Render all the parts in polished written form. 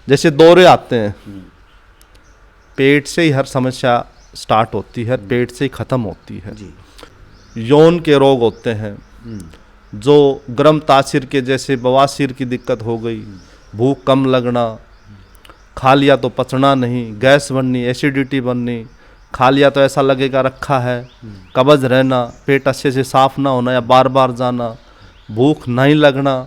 जैसे दौरे आते हैं, पेट से ही हर समस्या स्टार्ट होती है, पेट से ही ख़त्म होती है। यौन के रोग होते हैं, जो गर्म तासीर के जैसे बवासीर की दिक्कत हो गई, भूख कम लगना, खा लिया तो पचना नहीं, गैस बननी, एसिडिटी बननी, खा लिया तो ऐसा लगेगा रखा है, कब्ज रहना, पेट अच्छे से साफ ना होना या बार बार जाना, भूख नहीं लगना,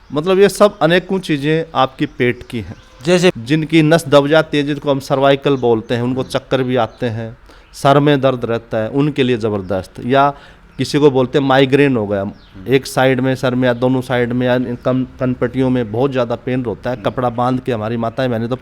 मतलब ये सब अनेकों चीज़ें आपकी पेट की हैं। जैसे जिनकी नस दब जाती है, जिनको हम सर्वाइकल बोलते हैं, उनको चक्कर भी आते हैं, सर में दर्द रहता है, उनके लिए ज़बरदस्त। या किसी को बोलते हैं माइग्रेन हो गया, एक साइड में सर में या दोनों साइड में या कनपट्टियों में बहुत ज़्यादा पेन होता है, कपड़ा बांध के हमारी माताएं बहनें तो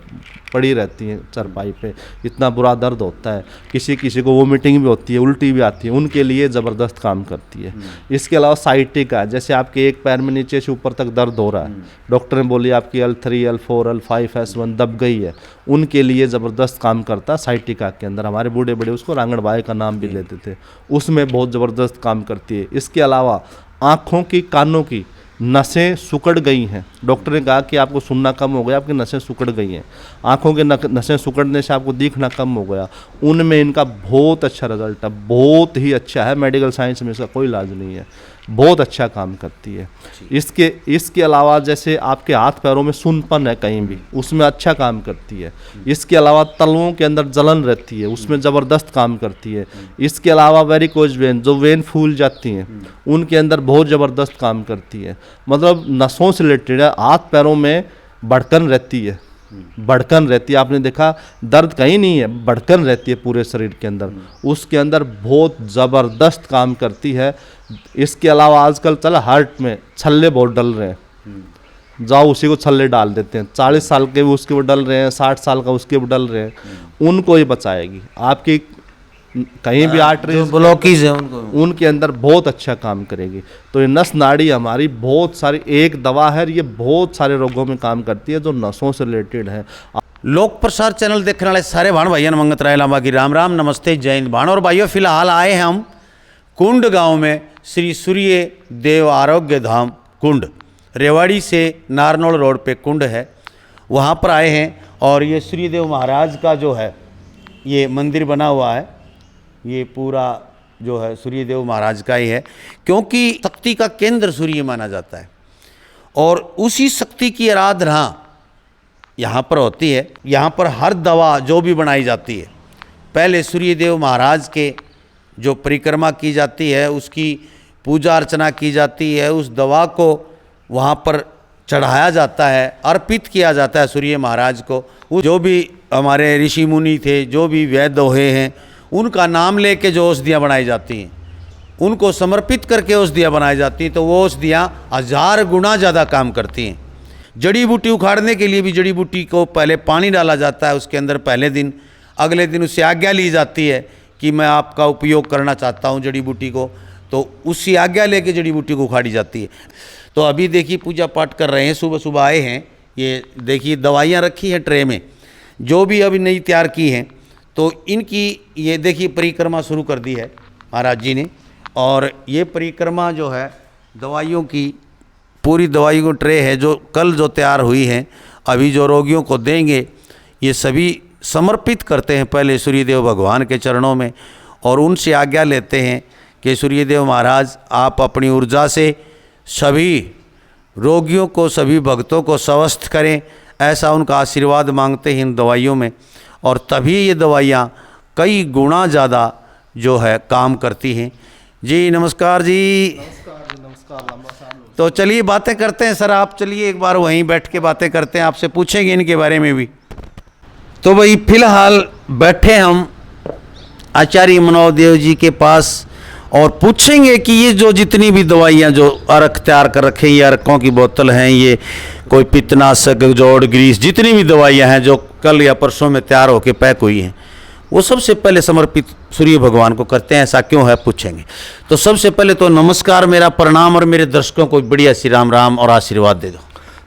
पड़ी रहती हैं चारपाई पे, इतना बुरा दर्द होता है। किसी किसी को वोमिटिंग भी होती है, उल्टी भी आती है, उनके लिए ज़बरदस्त काम करती है। इसके अलावा साइटिका, जैसे आपके एक पैर में नीचे से ऊपर तक दर्द हो रहा है, डॉक्टर ने बोली आपकी L3, L4, L5, S1 दब गई है, उनके लिए ज़बरदस्त काम करता है साइटिका के अंदर। हमारे बूढ़े बड़े उसको रांगड़बाई का नाम भी लेते थे, उसमें बहुत ज़बरदस्त काम करती है। इसके अलावा आँखों की, कानों की नसें सिकुड़ गई हैं, डॉक्टर ने कहा कि आपको सुनना कम हो गया, आपकी नसें सिकुड़ गई हैं, आँखों के नसें सिकुड़ने से आपको दिखना कम हो गया, उनमें इनका बहुत अच्छा रिजल्ट है, बहुत ही अच्छा है। मेडिकल साइंस में इसका कोई इलाज नहीं है, बहुत अच्छा काम करती है। इसके अलावा जैसे आपके हाथ पैरों में सुनपन है कहीं भी, उसमें अच्छा काम करती है। इसके अलावा तलवों के अंदर जलन रहती है, उसमें ज़बरदस्त काम करती है। इसके अलावा वेरिकोज वेन, जो वेन फूल जाती हैं, उनके अंदर बहुत ज़बरदस्त काम करती है। मतलब नसों से रिलेटेड है, हाथ पैरों में भड़कन रहती है, भड़कन रहती है, आपने देखा दर्द कहीं नहीं है, भड़कन रहती है पूरे शरीर के अंदर, उसके अंदर बहुत ज़बरदस्त काम करती है। इसके अलावा आजकल चला हार्ट में छल्ले बहुत डल रहे हैं, जाओ उसी को छल्ले डाल देते हैं, 40 साल के भी उसके वो डल रहे हैं, 60 साल का उसके भी डल रहे हैं, उनको ही बचाएगी। आपकी कहीं भी आर्टरीज ब्लॉकेज है उनके अंदर बहुत अच्छा काम करेगी। तो ये नस नाड़ी हमारी बहुत सारी एक दवा है, ये बहुत सारे रोगों में काम करती है जो नसों से रिलेटेड है। लोक प्रसार चैनल देखने वाले सारे भाण भाइयों ने मंगत राय लांबा की राम राम, नमस्ते, जय हिंद। भाण और भाइयों, फिलहाल आए हैं हम कुंड गांव में, श्री सूर्य देव आरोग्य धाम कुंड, रेवाड़ी से नारनौल रोड पे कुंड है, वहाँ पर आए हैं। और ये सूर्यदेव महाराज का जो है ये मंदिर बना हुआ है, ये पूरा जो है सूर्यदेव महाराज का ही है, क्योंकि शक्ति का केंद्र सूर्य माना जाता है और उसी शक्ति की आराधना यहाँ पर होती है। यहाँ पर हर दवा जो भी बनाई जाती है, पहले सूर्यदेव महाराज के जो परिक्रमा की जाती है, उसकी पूजा अर्चना की जाती है, उस दवा को वहाँ पर चढ़ाया जाता है, अर्पित किया जाता है सूर्य महाराज को। वो जो भी हमारे ऋषि मुनि थे, जो भी वैद्य हुए हैं, उनका नाम लेके जो औषधियाँ बनाई जाती हैं, उनको समर्पित करके औषधियाँ बनाई जाती हैं, तो वो औषधियाँ 1000 गुना ज़्यादा काम करती हैं। जड़ी बूटी उखाड़ने के लिए भी जड़ी बूटी को पहले पानी डाला जाता है, उसके अंदर पहले दिन, अगले दिन उससे आज्ञा ली जाती है कि मैं आपका उपयोग करना चाहता हूँ जड़ी बूटी को, तो उसकी आज्ञा लेके जड़ी बूटी को उखाड़ी जाती है। तो अभी देखिए पूजा पाठ कर रहे हैं, सुबह सुबह आए हैं, ये देखिए दवाइयाँ रखी हैं ट्रे में, जो भी अभी नई तैयार की हैं, तो इनकी ये देखिए परिक्रमा शुरू कर दी है महाराज जी ने। और ये परिक्रमा जो है दवाइयों की, पूरी दवाइयों को ट्रे है, जो कल जो तैयार हुई हैं, अभी जो रोगियों को देंगे, ये सभी समर्पित करते हैं पहले सूर्यदेव भगवान के चरणों में, और उनसे आज्ञा लेते हैं कि सूर्यदेव महाराज आप अपनी ऊर्जा से सभी रोगियों को, सभी भक्तों को स्वस्थ करें, ऐसा उनका आशीर्वाद मांगते हैं इन दवाइयों में। और तभी ये दवाइयाँ कई गुना ज़्यादा जो है काम करती हैं। जी नमस्कार जी। नमस्कार। तो चलिए बातें करते हैं सर, आप चलिए एक बार वहीं बैठ के बातें करते हैं, आपसे पूछेंगे इनके बारे में भी। तो भाई फिलहाल बैठे हम आचार्य मनोदेव जी के पास और पूछेंगे कि ये जो जितनी भी दवाइयाँ जो अर्क तैयार कर रखे हैं, ये अर्कों की बोतल हैं, ये कोई पित्तनाशक, जोड़, ग्रीस, जितनी भी दवाइयाँ हैं जो कल या परसों में तैयार होकर पैक हुई हैं, वो सबसे पहले समर्पित सूर्य भगवान को करते हैं। ऐसा क्यों है पूछेंगे। तो सबसे पहले तो नमस्कार, मेरा प्रणाम, और मेरे दर्शकों को बढ़िया श्री राम राम और आशीर्वाद दे दो।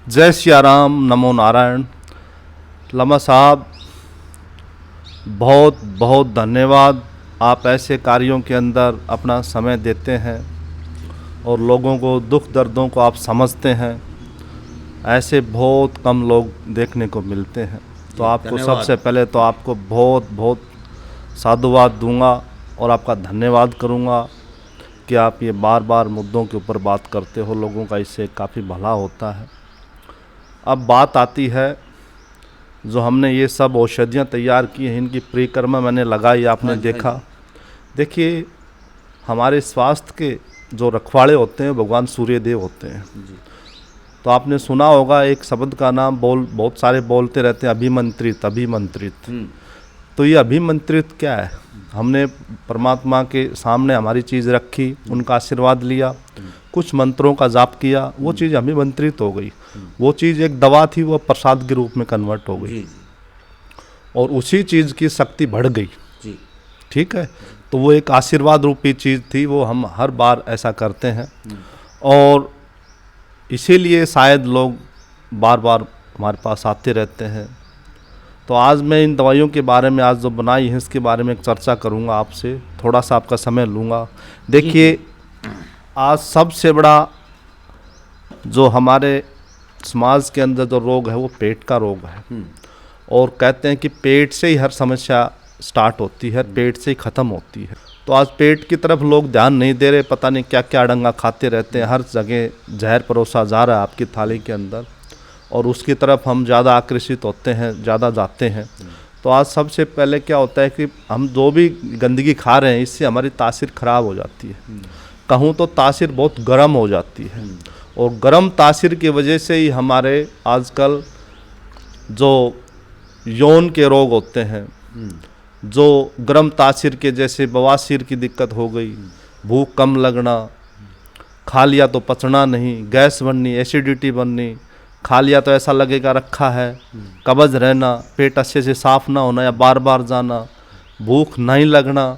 जय सिया राम, नमो नारायण। लम्हा साहब बहुत बहुत धन्यवाद, आप ऐसे कार्यों के अंदर अपना समय देते हैं और लोगों को दुख दर्दों को आप समझते हैं। ऐसे बहुत कम लोग देखने को मिलते हैं। तो आपको धन्यवाद। सबसे पहले तो आपको बहुत बहुत साधुवाद दूंगा और आपका धन्यवाद करूंगा कि आप ये बार बार मुद्दों के ऊपर बात करते हो, लोगों का इससे काफ़ी भला होता है। अब बात आती है जो हमने ये सब औषधियाँ तैयार की हैं, इनकी परिक्रमा मैंने लगाई, आपने देखा। देखिए, हमारे स्वास्थ्य के जो रखवाले होते हैं भगवान सूर्य देव होते हैं। तो आपने सुना होगा एक शब्द का नाम बहुत सारे बोलते रहते हैं, अभिमंत्रित अभिमंत्रित। तो ये अभिमंत्रित क्या है? हमने परमात्मा के सामने हमारी चीज़ रखी, उनका आशीर्वाद लिया, कुछ मंत्रों का जाप किया, वो चीज़ अभिमंत्रित हो गई। वो चीज़ एक दवा थी, वो प्रसाद के रूप में कन्वर्ट हो गई और उसी चीज़ की शक्ति बढ़ गई। ठीक है, तो वो एक आशीर्वाद रूपी चीज़ थी, वो हम हर बार ऐसा करते हैं और इसीलिए शायद लोग बार बार हमारे पास आते रहते हैं। तो आज मैं इन दवाइयों के बारे में आज जो बनाई है इसके बारे में एक चर्चा करूंगा आपसे, थोड़ा सा आपका समय लूँगा। देखिए, आज सबसे बड़ा जो हमारे समाज के अंदर जो रोग है वो पेट का रोग है और कहते हैं कि पेट से ही हर समस्या स्टार्ट होती है, पेट से ही ख़त्म होती है। तो आज पेट की तरफ लोग ध्यान नहीं दे रहे, पता नहीं क्या क्या अड़ंगा खाते रहते हैं, हर जगह जहर परोसा जा रहा है आपकी थाली के अंदर और उसकी तरफ हम ज़्यादा आकर्षित होते हैं, ज़्यादा जाते हैं। तो आज सबसे पहले क्या होता है कि हम जो भी गंदगी खा रहे हैं इससे हमारी तासीर ख़राब हो जाती है। कहूँ तो तासीर बहुत गर्म हो जाती है और गर्म तासीर की वजह से ही हमारे आजकल जो यौन के रोग होते हैं, जो गर्म तासीर के जैसे बवासीर की दिक्कत हो गई, भूख कम लगना, खा लिया तो पचना नहीं, गैस बननी, एसिडिटी बननी, खा लिया तो ऐसा लगेगा रखा है, कब्ज रहना, पेट अच्छे से साफ ना होना या बार बार जाना, भूख नहीं लगना,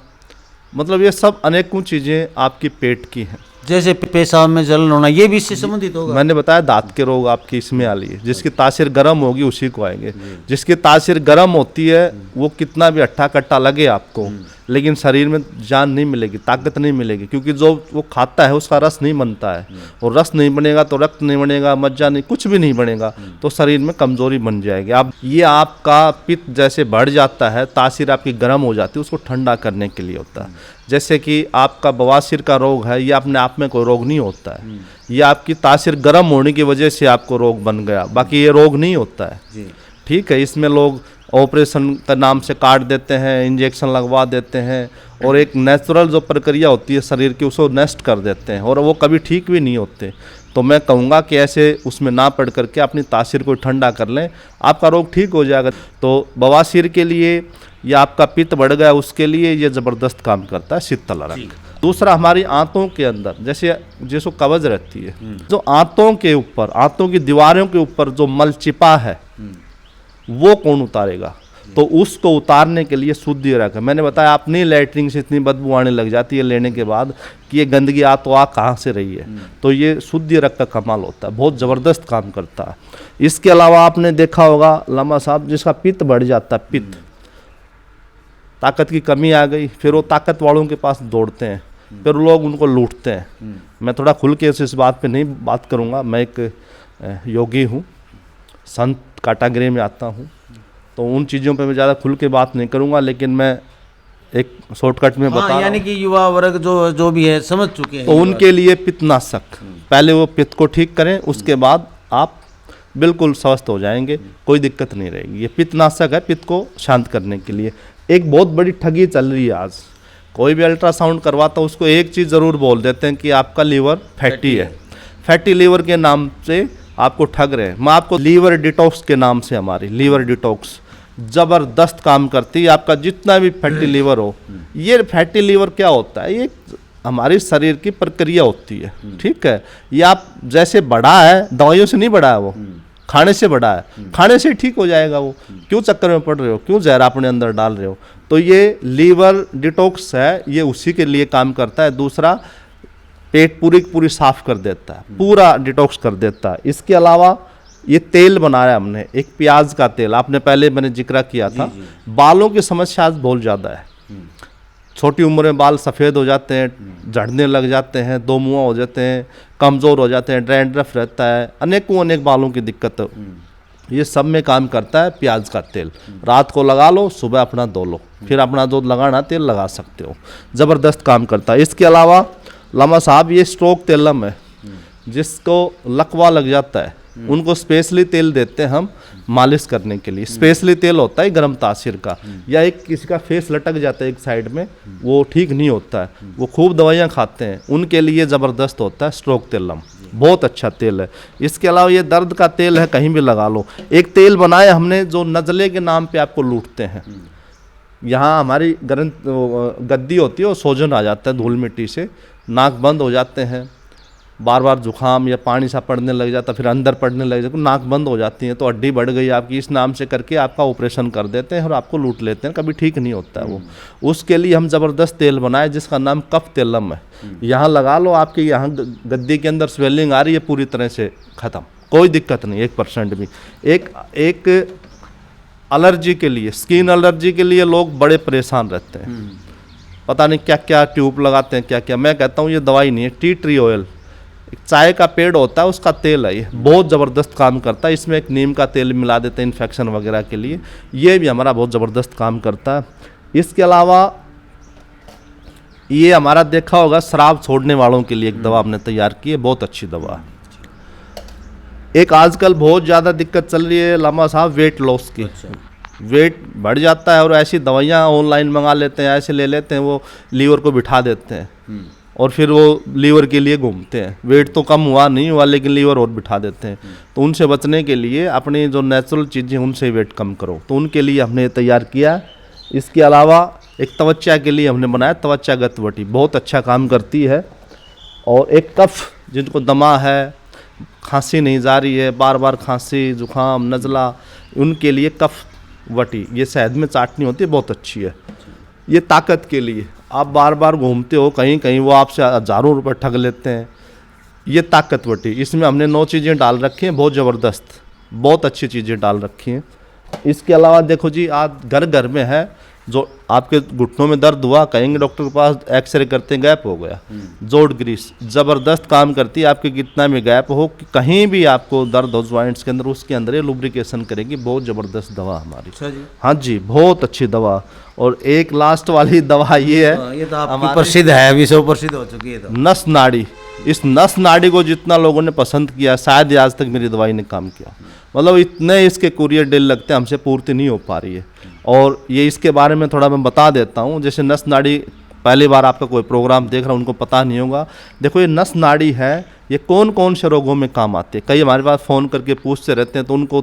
मतलब ये सब अनेकों चीज़ें आपकी पेट की हैं। जैसे पेशाब में जलन होना, ये भी इससे संबंधित होगा। मैंने बताया दांत के रोग आपकी इसमें आ लिए, जिसकी तासीर गर्म होगी उसी को आएंगे। जिसकी तासीर गर्म होती है वो कितना भी अट्ठा कट्टा लगे आपको, लेकिन शरीर में जान नहीं मिलेगी, ताकत नहीं मिलेगी, क्योंकि जो वो खाता है उसका रस नहीं बनता है और रस नहीं बनेगा तो रक्त नहीं बनेगा, मज्जा नहीं, कुछ भी नहीं बनेगा, तो शरीर में कमजोरी बन जाएगी। अब ये आपका पित्त जैसे बढ़ जाता है, तासीर आपकी गर्म हो जाती है, उसको ठंडा करने के लिए होता है। जैसे कि आपका बवासीर का रोग है, ये अपने आप में कोई रोग नहीं होता है, ये आपकी तासीर गर्म होने की वजह से आपको रोग बन गया, बाकी ये रोग नहीं होता है। ठीक है, इसमें लोग ऑपरेशन का नाम से काट देते हैं, इंजेक्शन लगवा देते हैं और एक नेचुरल जो प्रक्रिया होती है शरीर की उसको नष्ट कर देते हैं और वो कभी ठीक भी नहीं होते। तो मैं कहूँगा कि ऐसे उसमें ना पड़ करके अपनी तासीर को ठंडा कर लें, आपका रोग ठीक हो जाएगा। तो बवासीर के लिए या आपका पित्त बढ़ गया उसके लिए ये ज़बरदस्त काम करता है शीतल रंग। दूसरा, हमारी आंतों के अंदर जैसे कब्ज रहती है, जो आंतों के ऊपर, आंतों की दीवारों के ऊपर जो मल चिपा है वो कौन उतारेगा? तो उसको उतारने के लिए शुद्धि रख, मैंने बताया अपनी लैटरिन से इतनी बदबू आने लग जाती है लेने के बाद कि ये गंदगी आ कहाँ से रही है। तो ये शुद्धि रख का कमाल होता है, बहुत ज़बरदस्त काम करता है। इसके अलावा आपने देखा होगा लामा साहब, जिसका पित्त बढ़ जाता है, पित्त, ताकत की कमी आ गई, फिर वो ताकत वालों के पास दौड़ते हैं, फिर लोग उनको लूटते हैं। मैं थोड़ा खुल के इस बात पे नहीं बात करूँगा, मैं एक योगी हूँ, संत कैटेगरी में आता हूँ, तो उन चीज़ों पे मैं ज़्यादा खुल के बात नहीं करूँगा, लेकिन मैं एक शॉर्टकट में बता रहा हूँ। यानी कि युवा वर्ग जो भी है समझ चुके हैं। तो उनके लिए पित्तनाशक, पहले वो पित्त को ठीक करें, उसके बाद आप बिल्कुल स्वस्थ हो जाएंगे, कोई दिक्कत नहीं रहेगी। ये पित्तनाशक है, पित्त को शांत करने के लिए। एक बहुत बड़ी ठगी चल रही है आज, कोई भी अल्ट्रासाउंड करवाता है उसको एक चीज़ ज़रूर बोल देते हैं कि आपका लीवर फैटी है, फैटी लीवर के नाम से आपको ठग रहे हैं। मैं आपको लीवर डिटॉक्स के नाम से, हमारी लीवर डिटॉक्स ज़बरदस्त काम करती है। आपका जितना भी फैटी लीवर हो, ये फैटी लीवर क्या होता है, ये हमारे शरीर की प्रक्रिया होती है। ठीक है, ये आप जैसे बढ़ा है, दवाइयों से नहीं बढ़ा है, वो खाने से बढ़ा है, खाने से ठीक हो जाएगा। वो क्यों चक्कर में पड़ रहे हो, क्यों जहर अपने अंदर डाल रहे हो? तो ये लीवर डिटॉक्स है, ये उसी के लिए काम करता है। दूसरा, पेट पूरी साफ कर देता है, पूरा डिटॉक्स कर देता है। इसके अलावा ये तेल बनाया है हमने, एक प्याज का तेल, आपने पहले मैंने जिक्र किया था। बालों की समस्या आज बहुत ज़्यादा है, छोटी उम्र में बाल सफ़ेद हो जाते हैं, झड़ने लग जाते हैं, दो मुँह हो जाते हैं, कमज़ोर हो जाते हैं, डैंड्रफ रहता है, अनेक बालों की दिक्कत, ये सब में काम करता है प्याज का तेल। रात को लगा लो, सुबह अपना धो लो, फिर अपना जो लगाना तेल लगा सकते हो, ज़बरदस्त काम करता है। इसके अलावा लामा साहब ये स्ट्रोक तेलम है, जिसको लकवा लग जाता है उनको स्पेशली तेल देते हैं हम मालिश करने के लिए। स्पेशली तेल होता है गरम तासीर का, या एक किसी का फेस लटक जाता है एक साइड में, वो ठीक नहीं होता है, वो खूब दवाइयाँ खाते हैं, उनके लिए ज़बरदस्त होता है स्ट्रोक तेलम, बहुत अच्छा तेल है। इसके अलावा ये दर्द का तेल है, कहीं भी लगा लो। एक तेल बनाया हमने जो नज़ले के नाम पे आपको लूटते हैं, यहाँ हमारी गद्दी होती है और सोजन आ जाता है धूल मिट्टी से, नाक बंद हो जाते हैं, बार बार जुकाम या पानी सा पड़ने लग जाता, फिर अंदर पड़ने लग जाता, नाक बंद हो जाती है, तो हड्डी बढ़ गई आपकी, इस नाम से करके आपका ऑपरेशन कर देते हैं और आपको लूट लेते हैं, कभी ठीक नहीं होता है वो। उसके लिए हम ज़बरदस्त तेल बनाए जिसका नाम कफ तेलम है। यहाँ लगा लो, आपके यहाँ गद्दी के अंदर स्वेलिंग आ रही है पूरी तरह से ख़त्म, कोई दिक्कत नहीं 1% भी। एक एलर्जी के लिए, स्किन एलर्जी के लिए लोग बड़े परेशान रहते हैं, पता नहीं क्या क्या ट्यूब लगाते हैं, क्या क्या। मैं कहता हूँ ये दवाई नहीं है, टी ट्री ऑयल, एक चाय का पेड़ होता है उसका तेल है, ये बहुत ज़बरदस्त काम करता है। इसमें एक नीम का तेल मिला देते हैं इन्फेक्शन वगैरह के लिए, ये भी हमारा बहुत ज़बरदस्त काम करता है। इसके अलावा ये हमारा देखा होगा शराब छोड़ने वालों के लिए एक दवा हमने तैयार की है, बहुत अच्छी दवा है। एक आजकल बहुत ज़्यादा दिक्कत चल रही है लामा साहब वेट लॉस की, वेट बढ़ जाता है और ऐसी दवाइयाँ ऑनलाइन मंगा लेते हैं, ऐसे ले लेते हैं, वो लीवर को बिठा देते हैं और फिर वो लीवर के लिए घूमते हैं। वेट तो कम हुआ नहीं हुआ, लेकिन लीवर और बिठा देते हैं। तो उनसे बचने के लिए अपनी जो नेचुरल चीज़ें उनसे वेट कम करो, तो उनके लिए हमने ये तैयार किया। इसके अलावा एक त्वचा के लिए हमने बनाया त्वचा गतवटी, बहुत अच्छा काम करती है। और एक कफ, जिनको दमा है, खांसी नहीं जा रही है, बार बार खांसी जुकाम नज़ला, उनके लिए कफ वटी, ये शहद में चाटनी होती है, बहुत अच्छी है। ये ताकत के लिए, आप बार बार घूमते हो कहीं कहीं, वो आपसे हज़ारों रुपए ठग लेते हैं, ये ताकत वटी, इसमें हमने 9 चीज़ें डाल रखी हैं, बहुत ज़बरदस्त, बहुत अच्छी चीज़ें डाल रखी हैं। इसके अलावा देखो जी, आज घर घर में है, जो आपके घुटनों में दर्द हुआ, कहेंगे डॉक्टर के पास, एक्सरे करते गैप हो गया, जोड़ ग्रीस ज़बरदस्त काम करती है। आपके कितना भी गैप हो, कि कहीं भी आपको दर्द हो जॉइंट्स के अंदर, उसके अंदर ये लुब्रिकेशन करेगी, बहुत ज़बरदस्त दवा हमारी। अच्छा जी, हाँ जी, बहुत अच्छी दवा। और एक लास्ट वाली दवा ये है, ये तो आपकी प्रसिद्ध है, विश्व प्रसिद्ध हो चुकी है तो। नस नाड़ी। इस नस नाड़ी को जितना लोगों ने पसंद किया, शायद ही आज तक मेरी दवाई ने काम किया, मतलब इतने इसके कुरियर डील लगते हैं, हमसे पूर्ति नहीं हो पा रही है। और ये इसके बारे में थोड़ा मैं बता देता हूँ। जैसे नस नाड़ी, पहली बार आपका कोई प्रोग्राम देख रहा हूँ, उनको पता नहीं होगा। देखो ये नस नाड़ी है, ये कौन कौन से रोगों में काम आती है, कई हमारे पास फ़ोन करके पूछते रहते हैं, तो उनको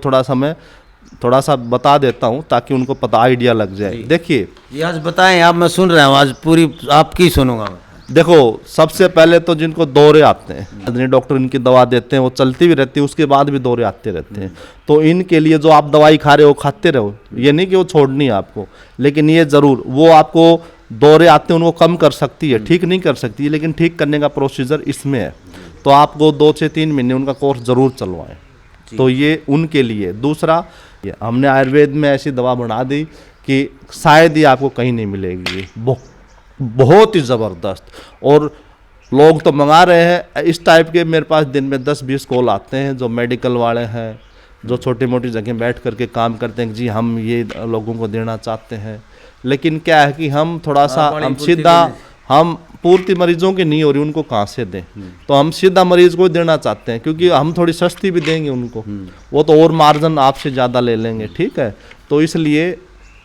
थोड़ा सा बता देता हूँ ताकि उनको पता आइडिया लग जाए। देखिए ये आज बताएं आप, मैं सुन रहा हूँ, आज पूरी आपकी सुनूंगा मैं। देखो, सबसे पहले तो जिनको दौरे आते हैं, डॉक्टर इनकी दवा देते हैं, वो चलती भी रहती है, उसके बाद भी दौरे आते रहते हैं, तो इनके लिए जो आप दवाई खा रहे हो खाते रहो, ये नहीं कि वो छोड़नी है आपको, लेकिन ये ज़रूर, वो आपको दौरे आते हैं उनको कम कर सकती है, ठीक नहीं कर सकती है, लेकिन ठीक करने का प्रोसीजर इसमें है। तो आपको 2 से 3 महीने उनका कोर्स ज़रूर चलवाएं, तो ये उनके लिए। दूसरा, हमने आयुर्वेद में ऐसी दवा बना दी कि शायद ही आपको कहीं नहीं मिलेगी, बहुत ही ज़बरदस्त। और लोग तो मंगा रहे हैं इस टाइप के, मेरे पास दिन में 10-20 कॉल आते हैं, जो मेडिकल वाले हैं, जो छोटी मोटी जगह बैठ करके काम करते हैं, जी हम ये लोगों को देना चाहते हैं। लेकिन क्या है कि हम थोड़ा सा, हम सीधा, हम पूर्ति मरीजों की नहीं हो रही, उनको कहाँ से दें, तो हम सीधा मरीज को देना चाहते हैं, क्योंकि हम थोड़ी सस्ती भी देंगे उनको, वो तो और मार्जिन आपसे ज़्यादा ले लेंगे, ठीक है। तो इसलिए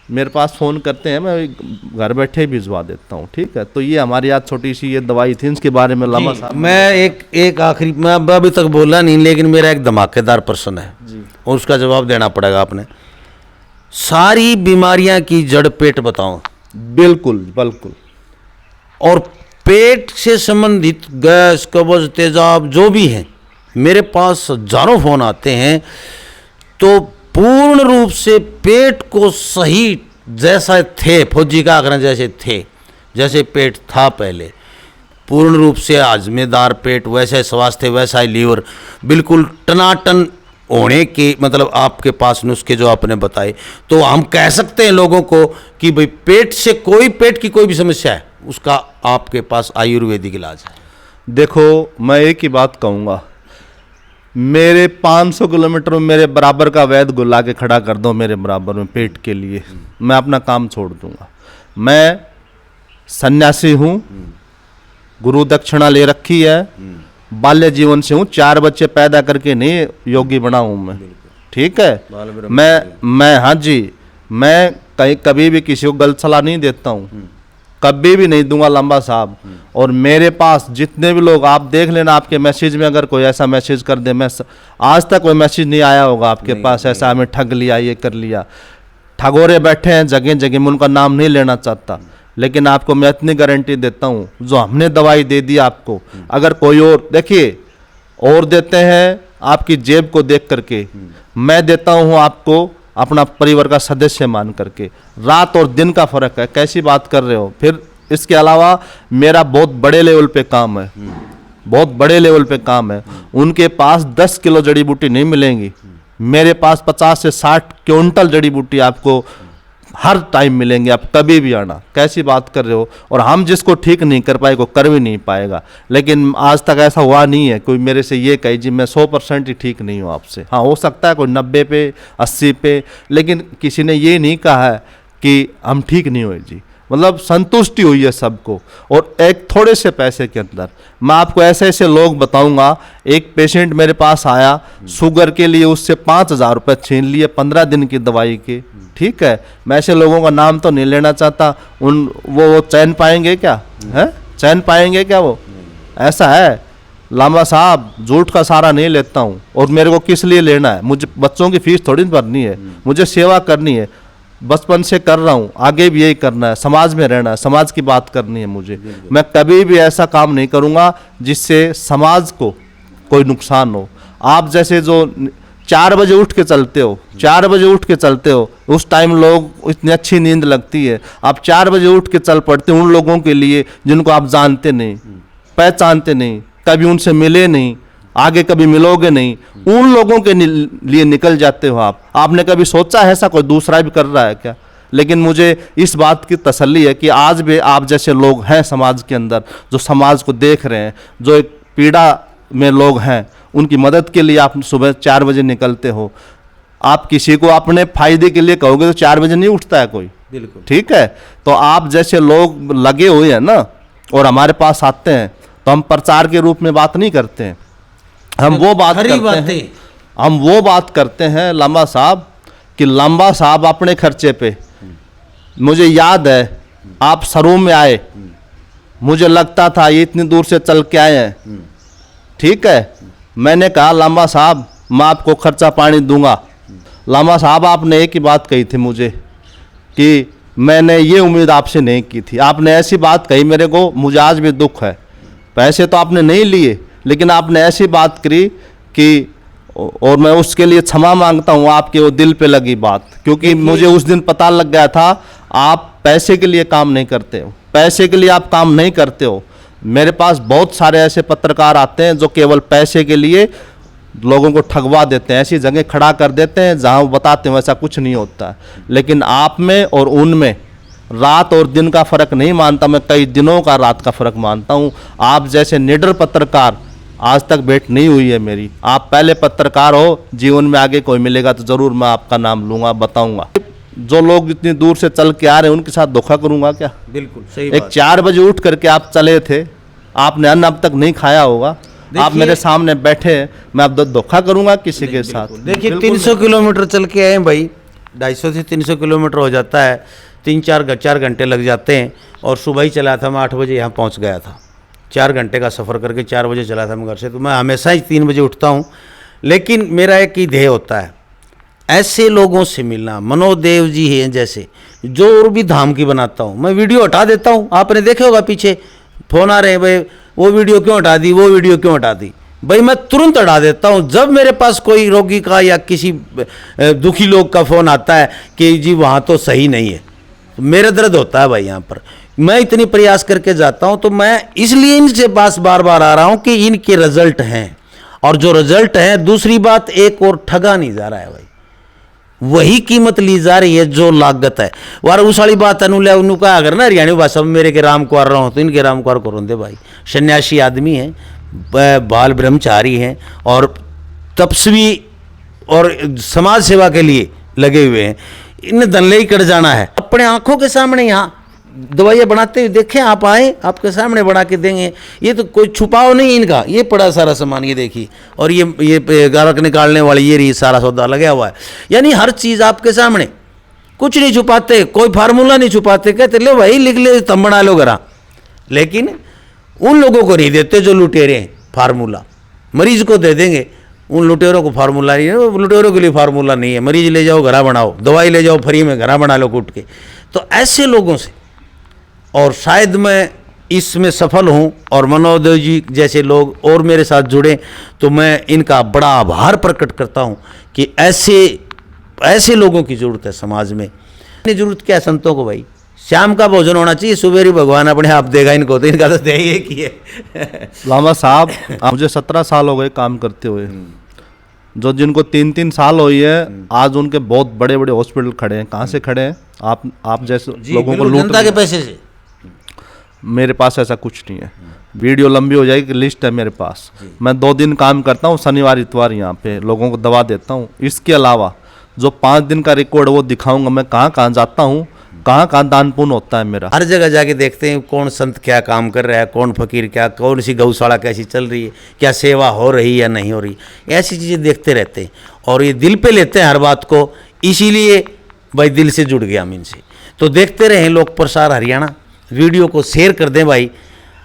मेरे पास फ़ोन करते हैं, मैं घर बैठे ही भिजवा देता हूँ, ठीक है। तो ये हमारी आज छोटी सी ये दवाई थी, इसके बारे में लंबा सा मैं एक आखिरी, मैं अभी तक बोला नहीं, लेकिन मेरा एक धमाकेदार प्रश्न है जी, और उसका जवाब देना पड़ेगा आपने। सारी बीमारियां की जड़ पेट बताओ। बिल्कुल बिल्कुल। और पेट से संबंधित गैस, कब्ज, तेजाब जो भी है, मेरे पास हजारों फोन आते हैं, तो पूर्ण रूप से पेट को सही जैसा थे, फौजी का आग्रह जैसे थे, जैसे पेट था पहले, पूर्ण रूप से हाजमेदार पेट, वैसे स्वास्थ्य, वैसा ही लीवर, बिल्कुल टनाटन होने के, मतलब आपके पास नुस्खे जो आपने बताए, तो हम कह सकते हैं लोगों को कि भाई पेट की कोई भी समस्या है, उसका आपके पास आयुर्वेदिक इलाज है। देखो मैं एक ही बात कहूँगा, मेरे 500 किलोमीटर में मेरे बराबर का वैद्य को ला के खड़ा कर दो मेरे बराबर में पेट के लिए, मैं अपना काम छोड़ दूंगा। मैं सन्यासी हूँ, गुरु दक्षिणा ले रखी है, बाल्य जीवन से हूँ, 4 बच्चे पैदा करके नहीं योगी बना हूँ मैं, ठीक है। मैं हाँ जी, मैं कहीं कभी भी किसी को गलत सलाह नहीं देता हूँ, कभी भी नहीं दूंगा लंबा साहब। और मेरे पास जितने भी लोग, आप देख लेना आपके मैसेज में अगर कोई ऐसा मैसेज कर दे, मैं आज तक कोई मैसेज नहीं आया होगा आपके पास ऐसा हमें ठग लिया, ये कर लिया। ठगोरे बैठे हैं जगह जगह, मैं उनका नाम नहीं लेना चाहता, लेकिन आपको मैं इतनी गारंटी देता हूँ, जो हमने दवाई दे दी आपको, अगर कोई और, देखिए और देते हैं आपकी जेब को देख करके, मैं देता हूँ आपको अपना परिवार का सदस्य मान करके। रात और दिन का फर्क है, कैसी बात कर रहे हो। फिर इसके अलावा मेरा बहुत बड़े लेवल पे काम है, बहुत बड़े लेवल पे काम है। उनके पास 10 किलो जड़ी बूटी नहीं मिलेंगी, मेरे पास 50 से 60 क्विंटल जड़ी बूटी आपको हर टाइम मिलेंगे, आप कभी भी आना। कैसी बात कर रहे हो। और हम जिसको ठीक नहीं कर पाए को कर भी नहीं पाएगा, लेकिन आज तक ऐसा हुआ नहीं है कोई मेरे से ये कहे जी मैं 100% ही ठीक नहीं हूँ आपसे। हाँ हो सकता है कोई 90 पे 80 पे, लेकिन किसी ने ये नहीं कहा है कि हम ठीक नहीं हुए जी। मतलब संतुष्टि हुई है सबको, और एक थोड़े से पैसे के अंदर। मैं आपको ऐसे ऐसे लोग बताऊंगा, एक पेशेंट मेरे पास आया शुगर के लिए, उससे 5,000 रुपये छीन लिए 15 दिन की दवाई के, ठीक है। मैं ऐसे लोगों का नाम तो नहीं लेना चाहता, वो चैन पाएंगे क्या, है चैन पाएंगे क्या वो, ऐसा है। लामा साहब झूठ का सहारा नहीं लेता हूँ, और मेरे को किस लिए लेना है, मुझे बच्चों की फीस थोड़ी भरनी है, मुझे सेवा करनी है, बचपन से कर रहा हूँ, आगे भी यही करना है, समाज में रहना है, समाज की बात करनी है मुझे। मैं कभी भी ऐसा काम नहीं करूँगा जिससे समाज को कोई नुकसान हो। आप जैसे जो 4 बजे उठ के चलते हो, 4 बजे उठ के चलते हो, उस टाइम लोग इतनी अच्छी नींद लगती है, आप 4 बजे उठ के चल पड़ते हो उन लोगों के लिए जिनको आप जानते नहीं, पहचानते नहीं, कभी उनसे मिले नहीं, आगे कभी मिलोगे नहीं, उन लोगों के लिए निकल जाते हो आप। आपने कभी सोचा है ऐसा कोई दूसरा भी कर रहा है क्या? लेकिन मुझे इस बात की तसल्ली है कि आज भी आप जैसे लोग हैं समाज के अंदर, जो समाज को देख रहे हैं, जो एक पीड़ा में लोग हैं, उनकी मदद के लिए आप सुबह 4 बजे निकलते हो। आप किसी को अपने फायदे के लिए कहोगे तो 4 बजे नहीं उठता है कोई, बिल्कुल ठीक है। तो आप जैसे लोग लगे हुए हैं ना, और हमारे पास आते हैं, तो हम प्रचार के रूप में बात नहीं करते हैं, हम वो बात करते हैं, हम वो बात करते हैं लांबा साहब, कि लांबा साहब अपने खर्चे पे, मुझे याद है आप सरू में आए, मुझे लगता था ये इतनी दूर से चल के आए हैं, ठीक है। मैंने कहा लांबा साहब मैं आपको खर्चा पानी दूंगा। लांबा साहब आपने एक ही बात कही थी मुझे, कि मैंने ये उम्मीद आपसे नहीं की थी। आपने ऐसी बात कही मेरे को, मुझे आज भी दुख है। पैसे तो आपने नहीं लिए, लेकिन आपने ऐसी बात करी कि, और मैं उसके लिए क्षमा मांगता हूँ, आपके वो दिल पे लगी बात, क्योंकि मुझे उस दिन पता लग गया था आप पैसे के लिए काम नहीं करते हो, पैसे के लिए आप काम नहीं करते हो। मेरे पास बहुत सारे ऐसे पत्रकार आते हैं जो केवल पैसे के लिए लोगों को ठगवा देते हैं, ऐसी जगह खड़ा कर देते हैं जहाँ वो बताते हैं वैसा कुछ नहीं होता है। लेकिन आप में और उनमें रात और दिन का फर्क नहीं मानता मैं, कई दिनों का रात का फर्क मानता हूँ। आप जैसे निडर पत्रकार आज तक भेंट नहीं हुई है मेरी। आप पहले पत्रकार हो, जीवन में आगे कोई मिलेगा तो जरूर मैं आपका नाम लूंगा, बताऊंगा। जो लोग इतनी दूर से चल के आ रहे हैं उनके साथ धोखा करूंगा क्या? बिल्कुल सही बात। 4 बजे उठ करके आप चले थे, आपने अन्न अब तक नहीं खाया होगा, आप मेरे सामने बैठे, मैं अब धोखा करूंगा किसी के साथ? देखिए 300 किलोमीटर चल के आए भाई, 250 से 300 किलोमीटर हो जाता है, 3-4 घंटे लग जाते हैं। और सुबह ही चला था मैं, 8 बजे यहाँ पहुँच गया था, 4 घंटे का सफ़र करके 4 बजे चला था मैं घर से। तो मैं हमेशा ही 3 बजे उठता हूँ, लेकिन मेरा एक ही ध्येय होता है, ऐसे लोगों से मिलना। मनोदेव जी हैं जैसे, जो और भी धाम की बनाता हूँ मैं, वीडियो हटा देता हूँ। आपने देखे होगा पीछे फ़ोन आ रहे हैं, भाई वो वीडियो क्यों हटा दी, वो वीडियो क्यों हटा दी, भाई मैं तुरंत हटा देता हूँ। जब मेरे पास कोई रोगी का या किसी दुखी लोग का फ़ोन आता है कि जी वहाँ तो सही नहीं है, तो मेरा दर्द होता है भाई यहाँ पर। मैं इतनी प्रयास करके जाता हूँ, तो मैं इसलिए इनसे पास बार बार आ रहा हूँ कि इनके रिजल्ट हैं, और जो रिजल्ट है, दूसरी बात एक और ठगा नहीं जा रहा है भाई, वही कीमत ली जा रही है जो लागत है। वार उस वाली बात अनु कहा अगर ना हरियाणी भाषा में मेरे के राम कुआर रहा हूँ तो इनके राम कुआर को रोंदे भाई, सन्यासी आदमी हैं, बाल ब्रह्मचारी हैं और तपस्वी और समाज सेवा के लिए लगे हुए हैं। इन्हें धनले ही कट जाना है। अपने आंखों के सामने यहाँ दवाइयाँ बनाते हुए देखें, आप आए, आपके सामने बना के देंगे। ये तो कोई छुपाव नहीं इनका, ये पड़ा सारा सामान, ये देखिए। और ये गारक निकालने वाली ये रही, सारा सौदा लगा हुआ है। यानी हर चीज़ आपके सामने, कुछ नहीं छुपाते, कोई फार्मूला नहीं छुपाते। कहते लो भाई लिख ले, तुम बना लो घरा। लेकिन उन लोगों को नहीं देते जो लुटेरे हैं फार्मूला। मरीज को दे देंगे, उन लुटेरों को फार्मूला नहीं है। लुटेरों के लिए फार्मूला नहीं है। मरीज ले जाओ घरा बनाओ, दवाई ले जाओ फ्री में, घरा बना लो कूट के। तो ऐसे लोगों से, और शायद मैं इसमें सफल हूँ और मनोदेव जी जैसे लोग और मेरे साथ जुड़े, तो मैं इनका बड़ा आभार प्रकट करता हूँ कि ऐसे लोगों की ज़रूरत है समाज में। इतनी ज़रूरत क्या है संतों को भाई? शाम का भोजन होना चाहिए, सुबह भगवान अपने आप देगा इनको, तो इनका तो दे ही एक ही है। लामा साहब, मुझे 17 साल हो गए काम करते हुए। जो जिनको 3-3 साल हुई है, आज उनके बहुत बड़े बड़े हॉस्पिटल खड़े हैं। कहाँ से खड़े हैं? आप जैसे लोगों को लूट, जनता के पैसे से। मेरे पास ऐसा कुछ नहीं है। वीडियो लंबी हो जाएगी, लिस्ट है मेरे पास। मैं 2 दिन काम करता हूँ, शनिवार इतवार यहाँ पे लोगों को दवा देता हूँ। इसके अलावा जो 5 दिन का रिकॉर्ड वो दिखाऊंगा, मैं कहाँ कहाँ जाता हूँ, कहाँ कहाँ दान पुण्य होता है मेरा। हर जगह जाके देखते हैं कौन संत क्या काम कर रहा है, कौन फकीर क्या, कौन सी गौशाला कैसी चल रही है, क्या सेवा हो रही या नहीं हो रही, ऐसी चीज़ें देखते रहते हैं। और ये दिल पे लेते हैं हर बात को, इसीलिए भाई दिल से जुड़ गया हम इनसे। तो देखते रहें लोक प्रसार हरियाणा, वीडियो को शेयर कर दें भाई,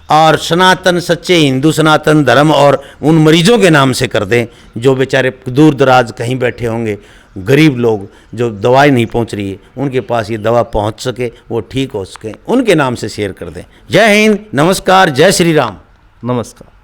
और सनातन सच्चे हिंदू सनातन धर्म और उन मरीजों के नाम से कर दें जो बेचारे दूर दराज कहीं बैठे होंगे, गरीब लोग जो दवाई नहीं पहुंच रही है, उनके पास ये दवा पहुंच सके, वो ठीक हो सके, उनके नाम से शेयर कर दें। जय हिंद, नमस्कार, जय श्री राम। नमस्कार।